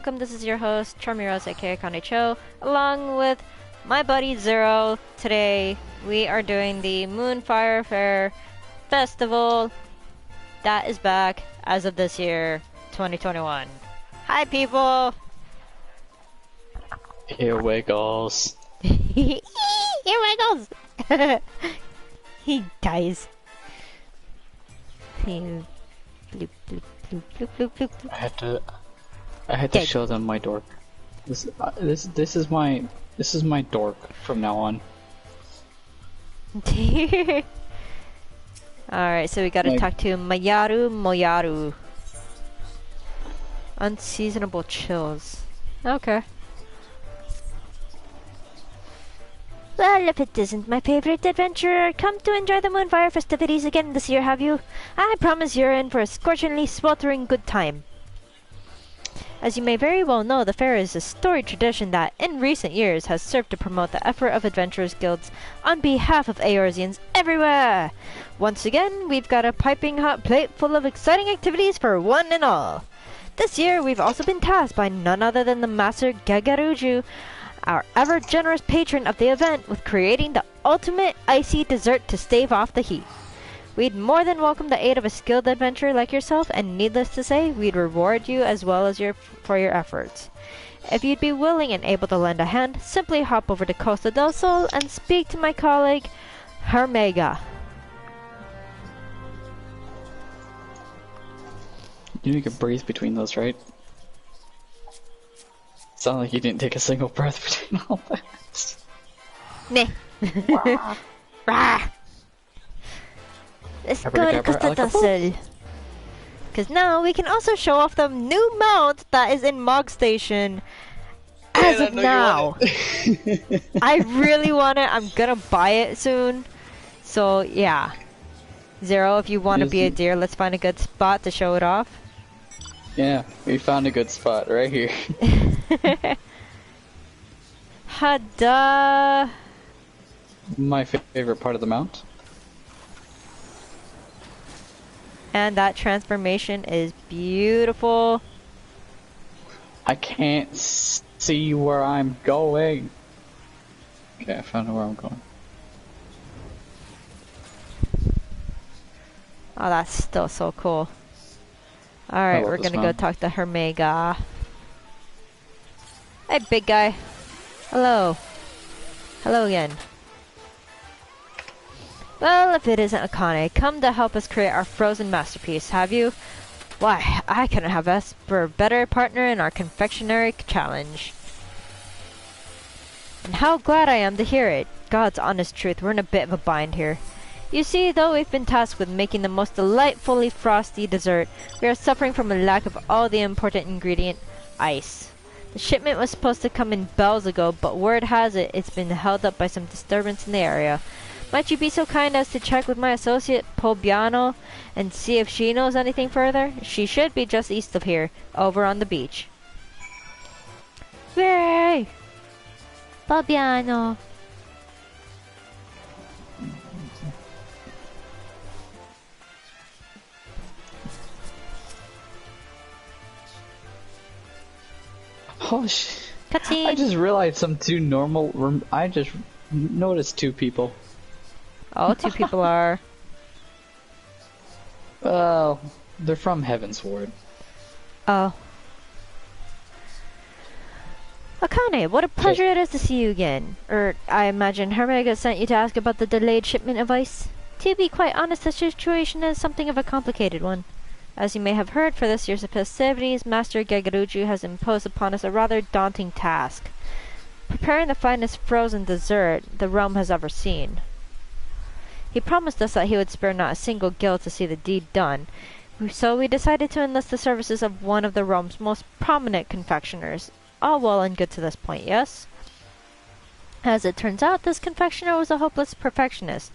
Welcome, this is your host, CharmieRose aka Cho, along with my buddy Zero. Today, we are doing the MoonFire Faire Festival that is back as of this year, 2021. Hi, people! Here wiggles. Here wiggles! He dies. Bloop, bloop, bloop, bloop, bloop, bloop, bloop. I had to show them my dork. This is my dork from now on. Alright, so we gotta talk to Mayaru Moyaru. Unseasonable chills. Okay. Well, if it isn't my favorite adventurer, come to enjoy the MoonFire festivities again this year, have you? I promise you're in for a scorchingly sweltering good time. As you may very well know, the fair is a storied tradition that, in recent years, has served to promote the effort of adventurers guilds on behalf of Eorzeans everywhere. Once again, we've got a piping hot plate full of exciting activities for one and all. This year, we've also been tasked by none other than the Master Gagaruju, our ever-generous patron of the event, with creating the ultimate icy dessert to stave off the heat. We'd more than welcome the aid of a skilled adventurer like yourself, and needless to say, we'd reward you as well as for your efforts. If you'd be willing and able to lend a hand, simply hop over to Costa del Sol and speak to my colleague, Hermega. You can breathe between those, right? Sound like you didn't take a single breath between all that. Nah. Rah. Let's go to Costa del Sol. Because now we can also show off the new mount that is in Mog Station. As of now. I really want it. I'm gonna buy it soon. So, yeah. Zero, if you want to be a deer, let's find a good spot to show it off. Yeah, we found a good spot right here. Hada. My favorite part of the mount. And that transformation is beautiful. I can't see where I'm going. Okay, I found where I'm going. Oh, that's still so cool. Alright, we're gonna go talk to Hermega. Hey, big guy. Hello. Hello again. Well, if it isn't Akane, come to help us create our frozen masterpiece, have you? Why, I couldn't have asked for a better partner in our confectionery challenge. And how glad I am to hear it. God's honest truth, we're in a bit of a bind here. You see, though we've been tasked with making the most delightfully frosty dessert, we are suffering from a lack of all the important ingredient, ice. The shipment was supposed to come in bells ago, but word has it it's been held up by some disturbance in the area. Might you be so kind as to check with my associate, Pobiano, and see if she knows anything further? She should be just east of here, over on the beach. Yay! Pobiano. Oh shit. Cutscene. I just realized some two normal. I just noticed two people. Oh, two people are. Well, they're from Heaven's Ward. Oh. Akane, what a pleasure it is to see you again. I imagine Hermega sent you to ask about the delayed shipment of ice. To be quite honest, the situation is something of a complicated one. As you may have heard, for this year's festivities, Master Gagaruju has imposed upon us a rather daunting task. Preparing the finest frozen dessert the realm has ever seen. He promised us that he would spare not a single guild to see the deed done, so we decided to enlist the services of one of the realm's most prominent confectioners. All well and good to this point, yes? As it turns out, this confectioner was a hopeless perfectionist,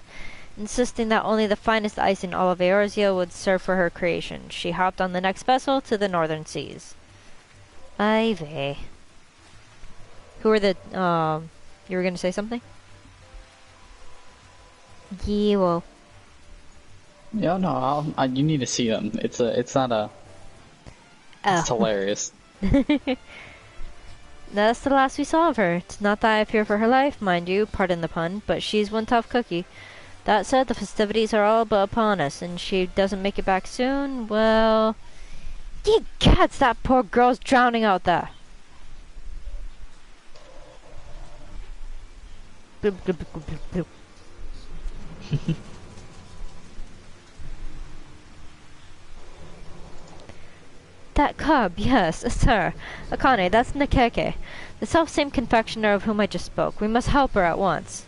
insisting that only the finest ice in all of Eorzea would serve for her creation. She hopped on the next vessel to the northern seas. Ay vey. Who are the, you were gonna say something? Yeah, well. Yeah, no, you need to see them. It's not a. It's hilarious. That's the last we saw of her. It's not that I fear for her life, mind you, pardon the pun, but she's one tough cookie. That said, the festivities are all but upon us, and she doesn't make it back soon, well... Ye cats, that poor girl's drowning out there! Bloop, bloop, bloop, bloop, bloop. That cub, yes, sir. Akane, that's Nakeke, the self-same confectioner of whom I just spoke. We must help her at once.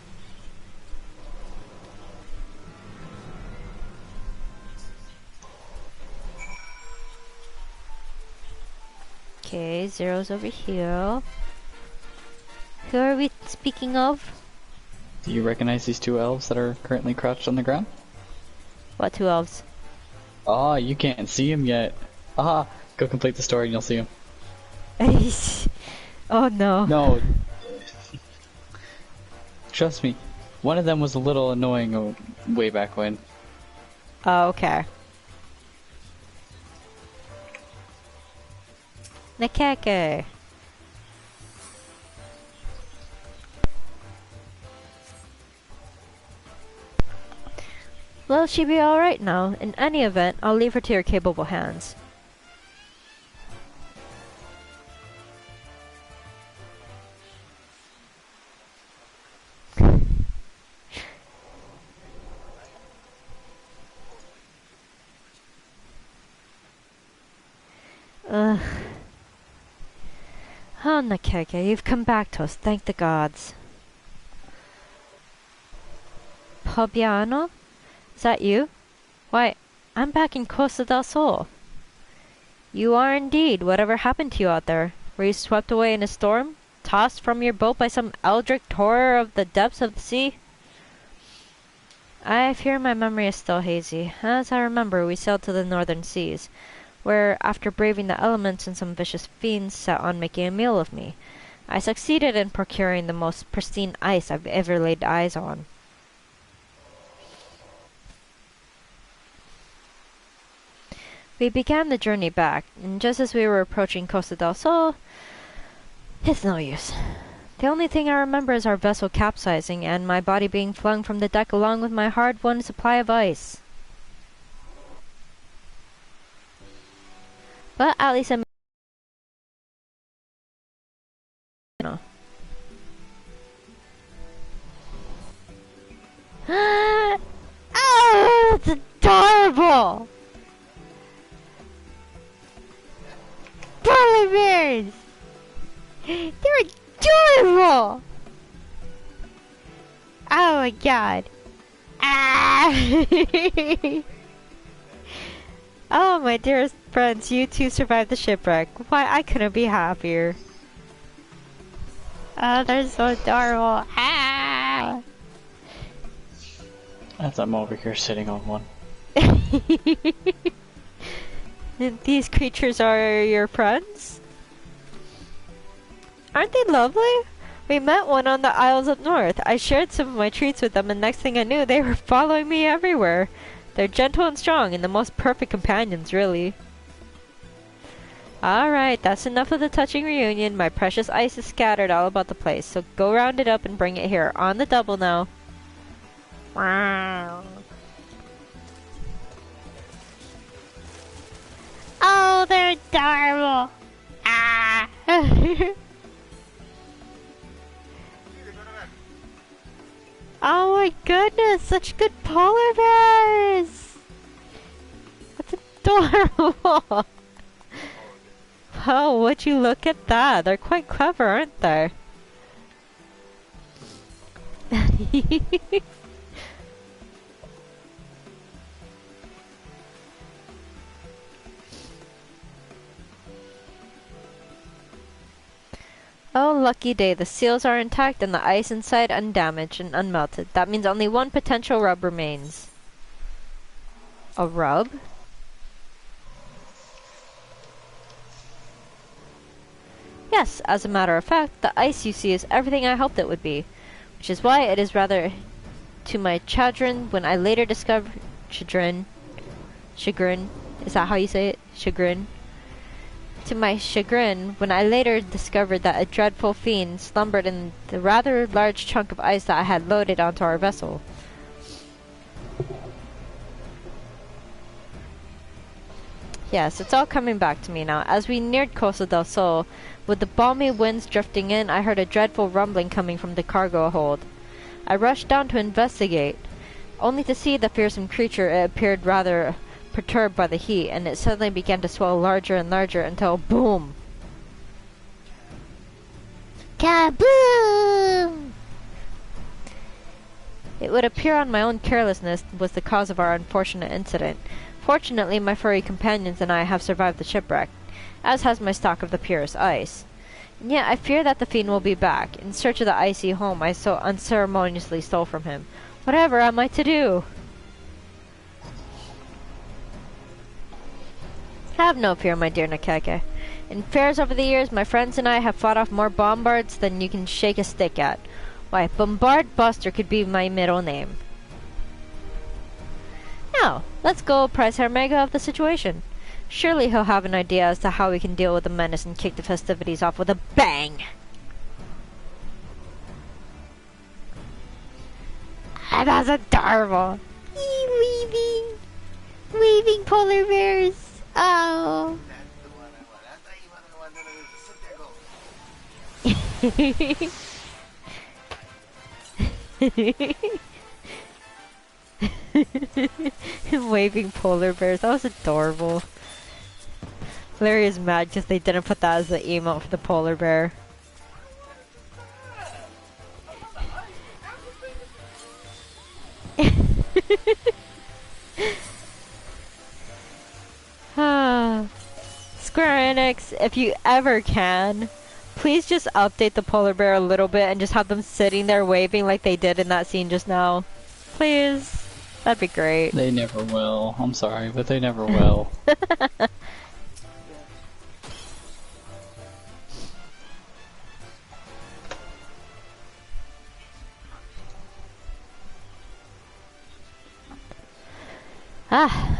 Okay, Zero's over here. Who are we speaking of? Do you recognize these two elves that are currently crouched on the ground? What two elves? Oh, you can't see them yet. Ah, go complete the story and you'll see them. Oh no. No. Trust me, one of them was a little annoying way back when. Oh, okay. Nakeke. Will she be alright now? In any event, I'll leave her to your capable hands. Ugh. Oh, Nakeke, you've come back to us, thank the gods. Pobbiano? Is that you? Why, I'm back in Costa del Sol. You are indeed. Whatever happened to you out there? Were you swept away in a storm? Tossed from your boat by some eldritch horror of the depths of the sea? I fear my memory is still hazy. As I remember, we sailed to the northern seas, where, after braving the elements and some vicious fiends set on making a meal of me, I succeeded in procuring the most pristine ice I've ever laid eyes on. We began the journey back, and just as we were approaching Costa del Sol, it's no use. The only thing I remember is our vessel capsizing and my body being flung from the deck along with my hard-won supply of ice. But at least I'm... Oh, it's adorable! Polar bears! They're adorable! Oh my god. Ah! Oh, my dearest friends, you two survived the shipwreck. Why, I couldn't be happier. Oh, they're so adorable. Ah! As I'm over here sitting on one. These creatures are your friends? Aren't they lovely? We met one on the Isles up north. I shared some of my treats with them, and next thing I knew, they were following me everywhere. They're gentle and strong, and the most perfect companions, really. Alright, that's enough of the touching reunion. My precious ice is scattered all about the place, so go round it up and bring it here, on the double now. Wow. Oh, they're adorable! Ah! Oh my goodness, such good polar bears! That's adorable! Wow, would you look at that? They're quite clever, aren't they? Oh, lucky day. The seals are intact and the ice inside undamaged and unmelted. That means only one potential rub remains. A rub? Yes, as a matter of fact, the ice you see is everything I hoped it would be, which is why it is rather to my chagrin when I later discovered chagrin, is that how you say it? Chagrin? to my chagrin when I later discovered that a dreadful fiend slumbered in the rather large chunk of ice that I had loaded onto our vessel. Yes, it's all coming back to me now. As we neared Costa del Sol, with the balmy winds drifting in, I heard a dreadful rumbling coming from the cargo hold. I rushed down to investigate, only to see the fearsome creature. It appeared rather perturbed by the heat, and it suddenly began to swell larger and larger until boom! Kaboom! It would appear on my own carelessness was the cause of our unfortunate incident. Fortunately, my furry companions and I have survived the shipwreck, as has my stock of the purest ice. And yet I fear that the fiend will be back, in search of the icy home I so unceremoniously stole from him. Whatever am I to do? Have no fear, my dear Nakeke. In fairs over the years, my friends and I have fought off more bombards than you can shake a stick at. Why, Bombard Buster could be my middle name. Now, let's go apprise Herr Mega of the situation. Surely he'll have an idea as to how we can deal with the menace and kick the festivities off with a bang! Ah, that's adorable! Weaving polar bears! Oh! Waving polar bears, that was adorable. Larry is mad because they didn't put that as the emote for the polar bear. Square Enix, if you ever can, please just update the polar bear a little bit and just have them sitting there waving like they did in that scene just now. Please. That'd be great. They never will. I'm sorry, but they never will.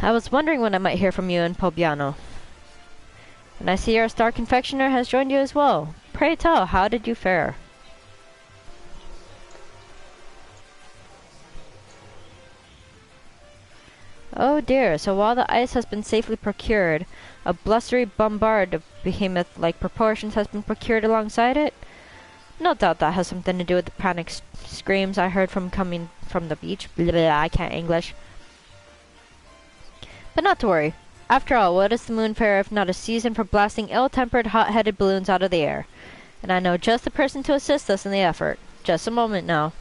I was wondering when I might hear from you in Pobiano. And I see our star confectioner has joined you as well. Pray tell, how did you fare? Oh dear, so while the ice has been safely procured, a blustery bombard of behemoth-like proportions has been procured alongside it? No doubt that has something to do with the panic screams I heard from coming from the beach. Blah, blah, I can't English. But not to worry. After all, what is the MoonFire if not a season for blasting ill-tempered, hot-headed balloons out of the air? And I know just the person to assist us in the effort. Just a moment now.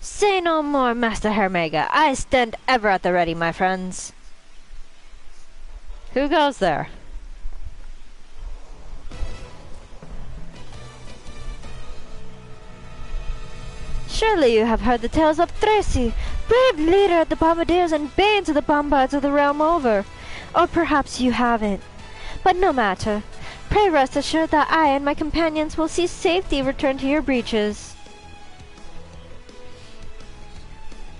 Say no more, Master Hermega. I stand ever at the ready, my friends. Who goes there? Surely you have heard the tales of Tracy, brave leader of the bombardiers and bane to the bombards of the realm over. Or perhaps you haven't. But no matter. Pray rest assured that I and my companions will see safety return to your breaches.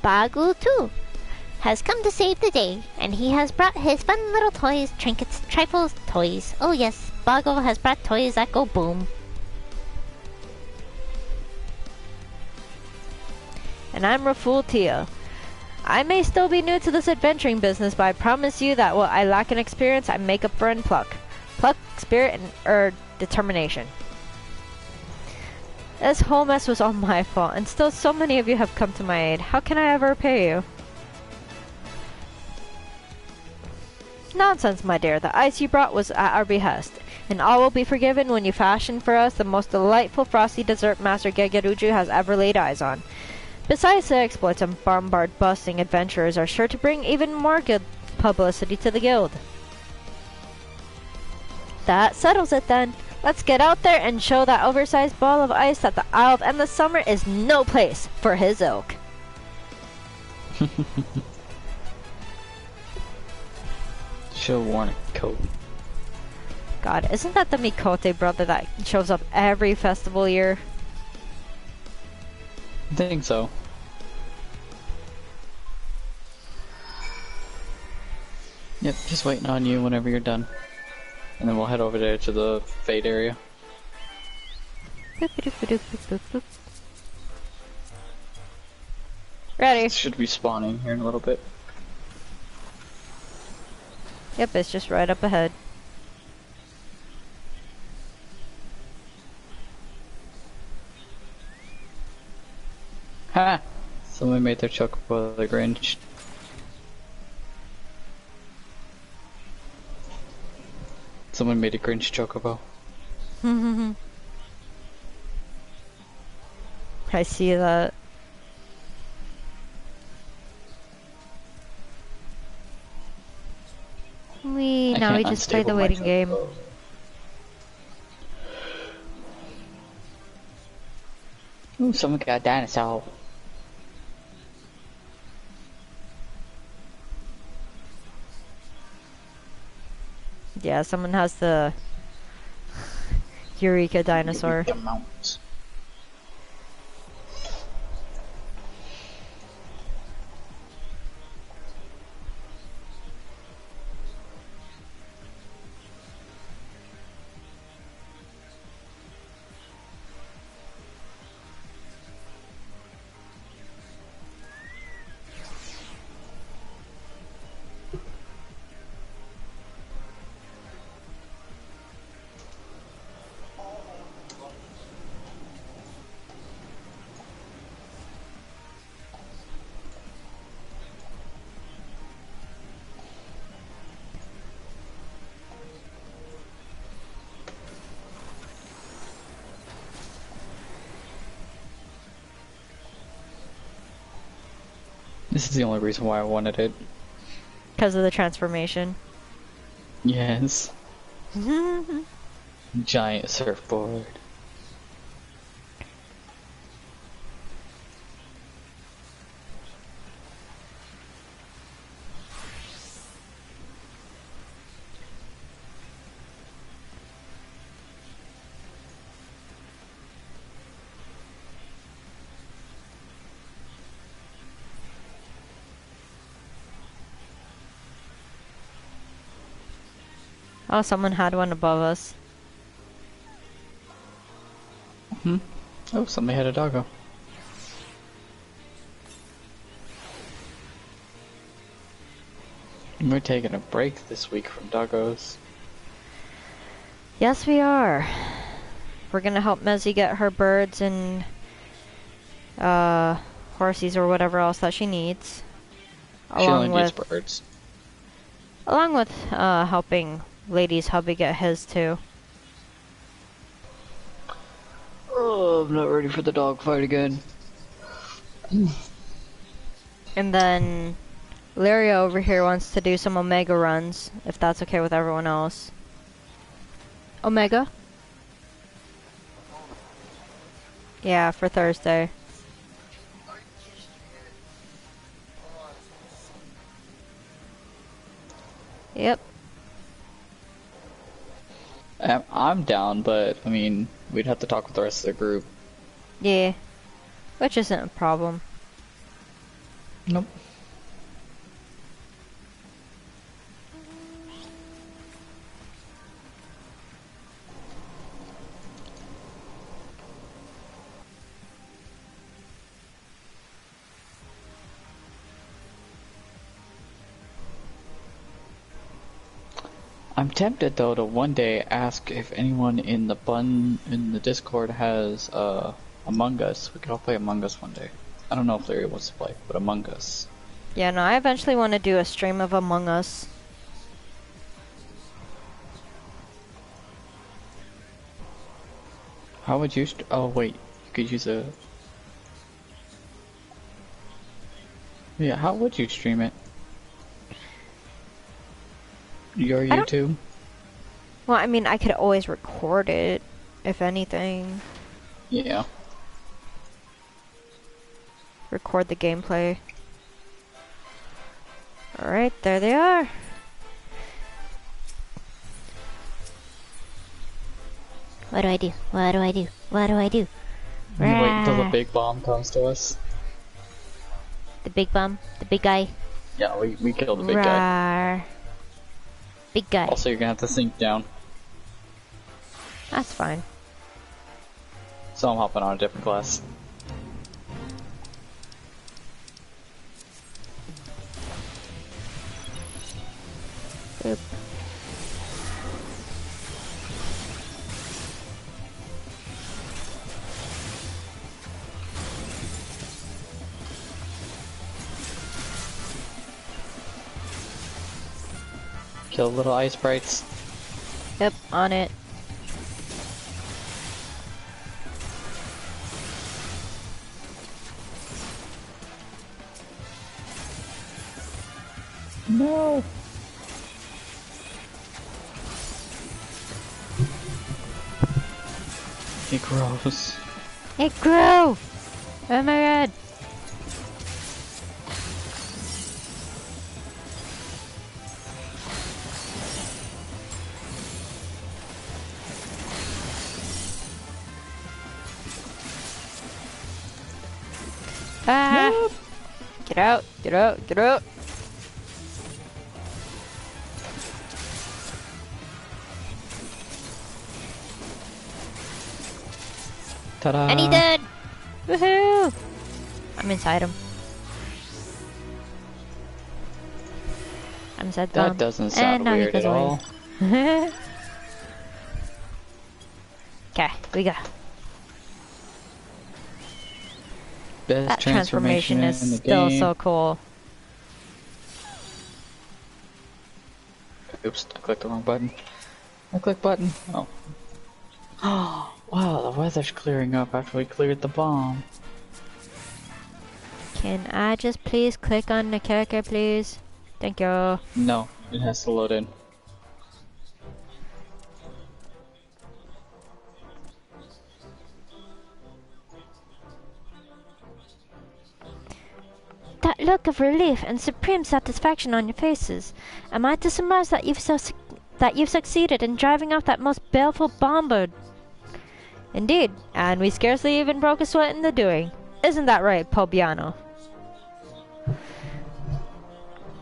Bagu, too, has come to save the day, and he has brought his fun little toys, trinkets, trifles, toys. Oh yes, Bagu has brought toys that go boom. And I'm Raful Tia. I may still be new to this adventuring business, but I promise you that what I lack in experience, I make up for in pluck. Pluck, spirit, and determination. This whole mess was all my fault, and still so many of you have come to my aid. How can I ever repay you? Nonsense, my dear. The ice you brought was at our behest, and all will be forgiven when you fashion for us the most delightful frosty dessert Master Gegeruju has ever laid eyes on. Besides, the exploits of bombard-busting adventurers are sure to bring even more good publicity to the guild. That settles it then. Let's get out there and show that oversized ball of ice that the Isle of Endless Summer is no place for his ilk. Should've worn a coat. God, isn't that the Mikote brother that shows up every festival year? I think so. Yep, just waiting on you whenever you're done. And then we'll head over there to the Fate area. Boop, boop, boop, boop, boop, boop. Ready. It should be spawning here in a little bit. Yep, it's just right up ahead. Ha! Someone made their chocobo the Grinch. Someone made a Grinch chocobo. I see that. Now we just play the waiting game. Ooh, someone got a dinosaur. Yeah, someone has the Eureka dinosaur. This is the only reason why I wanted it. Because of the transformation. Yes. Giant surfboard. Oh, someone had one above us. Oh, somebody had a doggo. We're taking a break this week from doggos. Yes, we are. We're gonna help Mezzy get her birds and horsies or whatever else that she needs. She only needs birds. Along with helping Lady's hubby get his too. Oh, I'm not ready for the dog fight again. And then Lyria over here wants to do some Omega runs, if that's okay with everyone else. Omega? Yeah, for Thursday. Yep. I'm down, but I mean, we'd have to talk with the rest of the group. Yeah. Which isn't a problem. Nope. I'm tempted though to one day ask if anyone in the Discord has Among Us. We could all play Among Us one day. I don't know if Larry wants to play, but Among Us. Yeah, no, I eventually want to do a stream of Among Us. How would you? Oh wait, you could use a. Yeah, how would you stream it? Your YouTube? Well, I mean, I could always record it, if anything. Yeah. Record the gameplay. Alright, there they are. What do I do? What do I do? What do I do? You wait until the big bomb comes to us. The big bum? The big guy? Yeah, we killed the big guy. Big guy. Also, you're gonna have to sink down. That's fine. So I'm hopping on a different class. Boop. Kill little ice sprites. Yep, on it. No. It grows. It grew! Oh my god! Ah! Nope. Get out! Get out! Get out! Ta-da! And he did! Woohoo! I'm inside him. I'm inside the That bomb. doesn't And sound now he weird goes at away. all. Okay, we go. Best That transformation is in the still game. so cool. Oops, I clicked the wrong button. I clicked button. Oh. Wow, the weather's clearing up after we cleared the bomb. Can I just please click on the character, please? Thank you. No, it has to load in. That look of relief and supreme satisfaction on your faces. Am I to surmise that you've succeeded in driving off that most baleful bombard? Indeed, and we scarcely even broke a sweat in the doing. Isn't that right, Pobiano?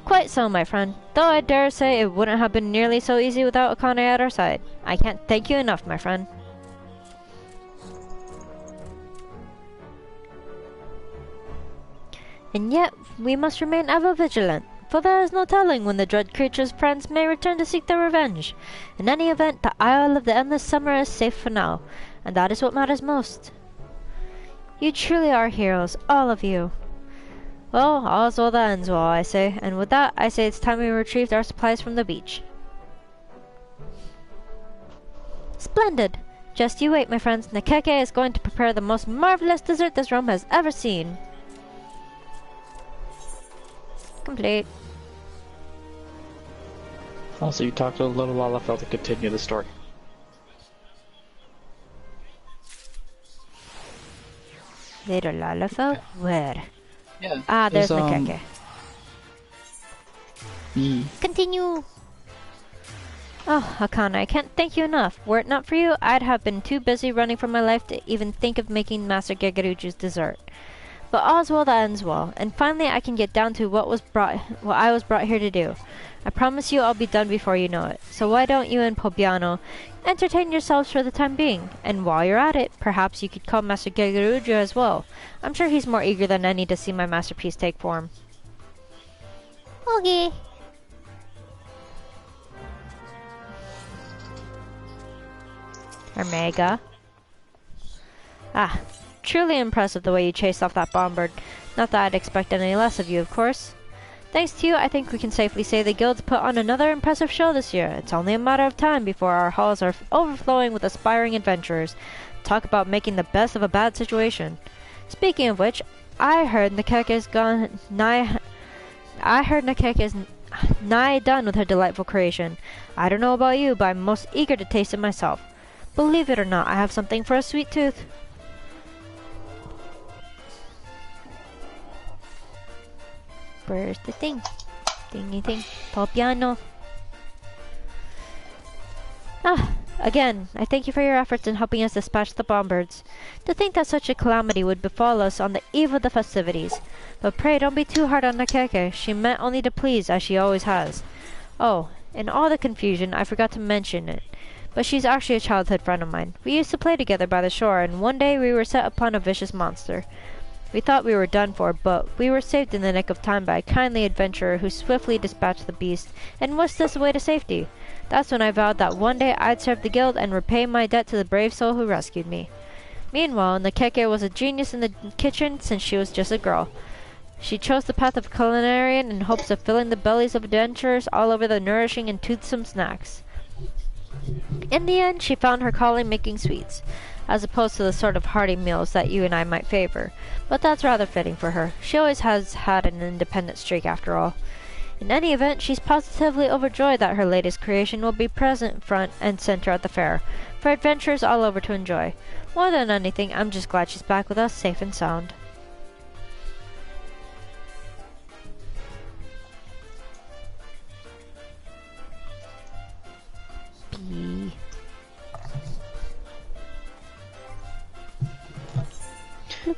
Quite so, my friend. Though I dare say it wouldn't have been nearly so easy without Akane at our side. I can't thank you enough, my friend. And yet, we must remain ever vigilant, for there is no telling when the dread creature's friends may return to seek their revenge. In any event, the Isle of the Endless Summer is safe for now, and that is what matters most. You truly are heroes, all of you. Well, all's well that ends well, I say, and with that, I say it's time we retrieved our supplies from the beach. Splendid! Just you wait, my friends. Nakeke is going to prepare the most marvelous dessert this realm has ever seen. Complete. Also, you talked to little Lalafell to continue the story. Little Lalafell? Where? Yeah. Ah, there's Nakeke. Continue! Oh, Akane, I can't thank you enough. Were it not for you, I'd have been too busy running for my life to even think of making Master Gegaruju's dessert. But all's well that ends well, and finally I can get down to what I was brought here to do. I promise you I'll be done before you know it. So why don't you and Pobiano entertain yourselves for the time being? And while you're at it, perhaps you could call Master Gegaruju as well. I'm sure he's more eager than any to see my masterpiece take form. Okay. Omega. Ah, truly impressive the way you chased off that bombard. Not that I'd expect any less of you, of course. Thanks to you, I think we can safely say the guild's put on another impressive show this year. It's only a matter of time before our halls are overflowing with aspiring adventurers. Talk about making the best of a bad situation. Speaking of which, I heard Nakeke's nigh done with her delightful creation. I don't know about you, but I'm most eager to taste it myself. Believe it or not, I have something for a sweet tooth. Where's the thing? Thingy thing. Popiano. Ah, again, I thank you for your efforts in helping us dispatch the bombards. To think that such a calamity would befall us on the eve of the festivities. But pray don't be too hard on Nakeke. She meant only to please, as she always has. Oh, in all the confusion, I forgot to mention it. but she's actually a childhood friend of mine. We used to play together by the shore, and one day we were set upon a vicious monster. We thought we were done for, but we were saved in the nick of time by a kindly adventurer who swiftly dispatched the beast and whisked us away to safety. That's when I vowed that one day I'd serve the guild and repay my debt to the brave soul who rescued me. Meanwhile, Nakeke was a genius in the kitchen since she was just a girl. She chose the path of culinarian in hopes of filling the bellies of adventurers all over the nourishing and toothsome snacks. In the end, she found her calling making sweets, as opposed to the sort of hearty meals that you and I might favor. But that's rather fitting for her. She always has had an independent streak after all. In any event, she's positively overjoyed that her latest creation will be present front and center at the fair, for adventurers all over to enjoy. More than anything, I'm just glad she's back with us, safe and sound. B.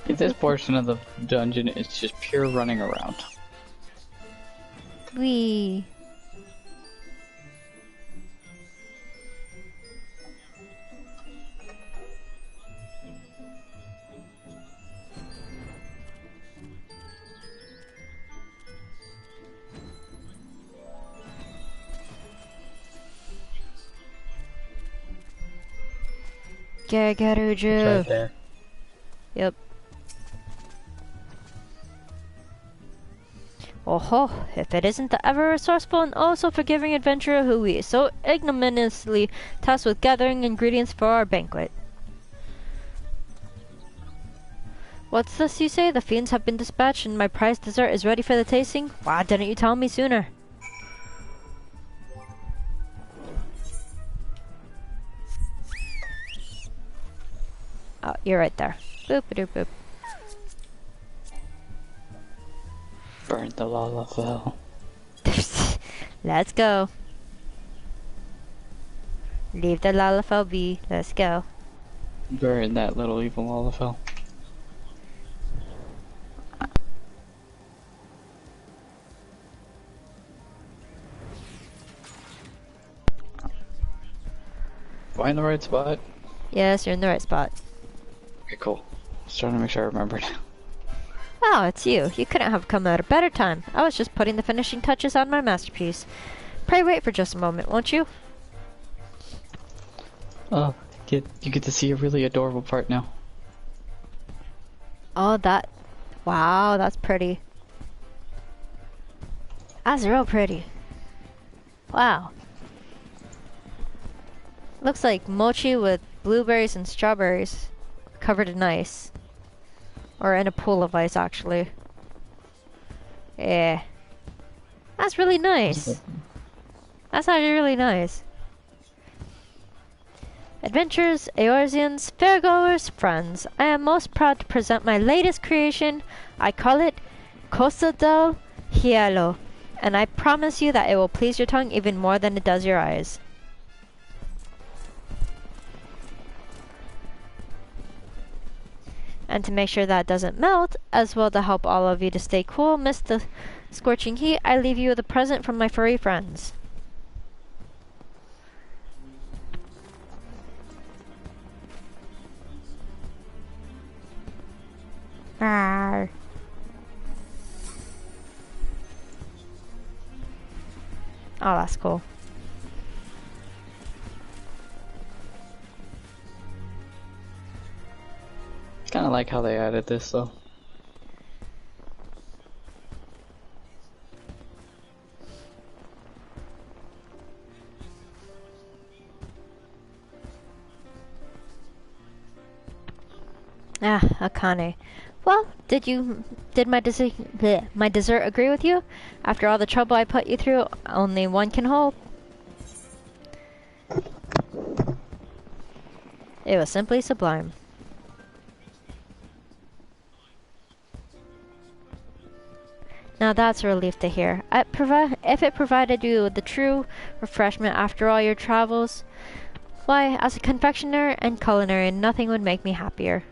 This portion of the dungeon is just pure running around. Wee. Gagaruju. Right there. Yep. Oh, if it isn't the ever-resourceful and also forgiving adventurer who we so ignominiously tasked with gathering ingredients for our banquet. What's this you say? The fiends have been dispatched and my prized dessert is ready for the tasting? Why didn't you tell me sooner? Oh, you're right there. Boop a doop boop. Burn the lalafell. Let's go. Leave the lalafell be. Let's go. Burn that little evil lalafell. Am I in the right spot? Yes, you're in the right spot. Okay, cool. Just trying to make sure I remembered. Oh, it's you. You couldn't have come at a better time. I was just putting the finishing touches on my masterpiece. Pray wait for just a moment, won't you? Oh, you get to see a really adorable part now. Oh, that... Wow, that's pretty. That's real pretty. Wow. Looks like mochi with blueberries and strawberries covered in ice. Or in a pool of ice, actually. Yeah. That's really nice. That's actually really nice. Adventurers, Eorzeans, fairgoers, friends, I am most proud to present my latest creation. I call it Costa del Hielo, and I promise you that it will please your tongue even more than it does your eyes. And to make sure that doesn't melt, as well to help all of you to stay cool amidst the scorching heat, I leave you with a present from my furry friends. Arr. Oh, that's cool. Kind of like how they added this, though. Ah, Akane. Well, did my dessert agree with you? After all the trouble I put you through, only one can hope. It was simply sublime. Now that's a relief to hear. If it provided you with the true refreshment after all your travels, why, as a confectioner and culinarian, nothing would make me happier.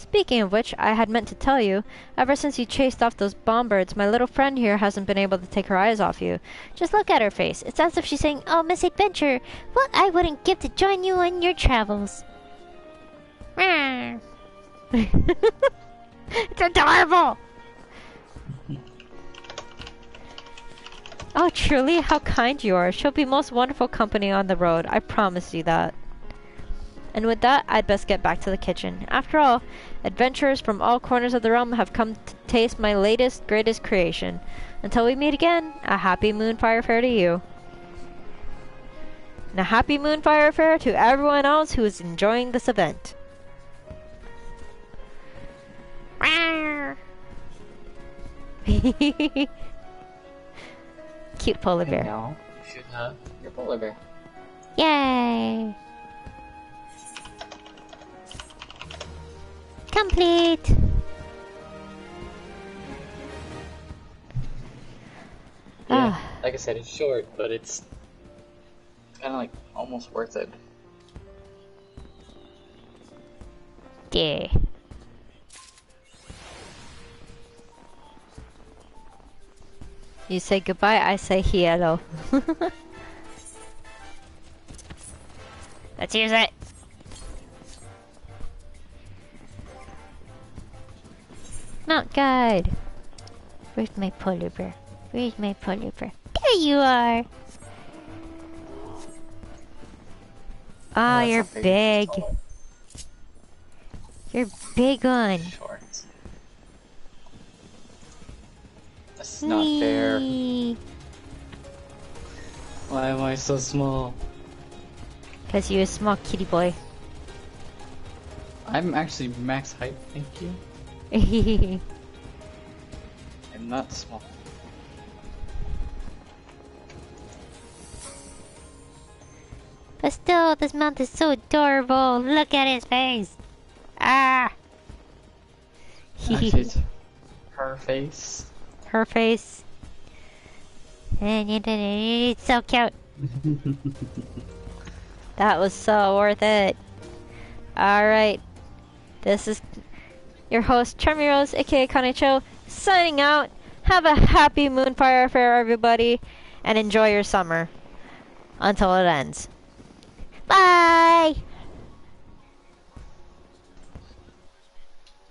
Speaking of which, I had meant to tell you, ever since you chased off those bomb-birds, my little friend here hasn't been able to take her eyes off you. Just look at her face. It's as if she's saying, "Oh, Miss Adventure, what I wouldn't give to join you on your travels." It's adorable! Oh, truly, how kind you are. She'll be most wonderful company on the road. I promise you that. And with that, I'd best get back to the kitchen. After all, adventurers from all corners of the realm have come to taste my latest, greatest creation. Until we meet again, a happy MoonFire Faire to you. And a happy MoonFire Faire to everyone else who is enjoying this event. Cute polar bear. Now you should have your polar bear. Yay! Complete! Yeah, like I said, it's short, but it's kind of like almost worth it. Yeah. You say goodbye, I say hello. Let's use it! Mount guide. Where's my polar bear? Where's my polar bear? There you are! Ah, you're That's not big. Tall. You're big one. Short. That's not fair. Whee! Why am I so small? Because you're a small kitty boy. I'm actually max height, thank you. I'm not small. But still, this mount is so adorable. Look at his face. Ah! Actually, it's her face. Her face. And it's so cute. That was so worth it. Alright. This is your host, CharmieRose, aka Kanicho, signing out. Have a happy MoonFire Faire, everybody, and enjoy your summer. Until it ends. Bye!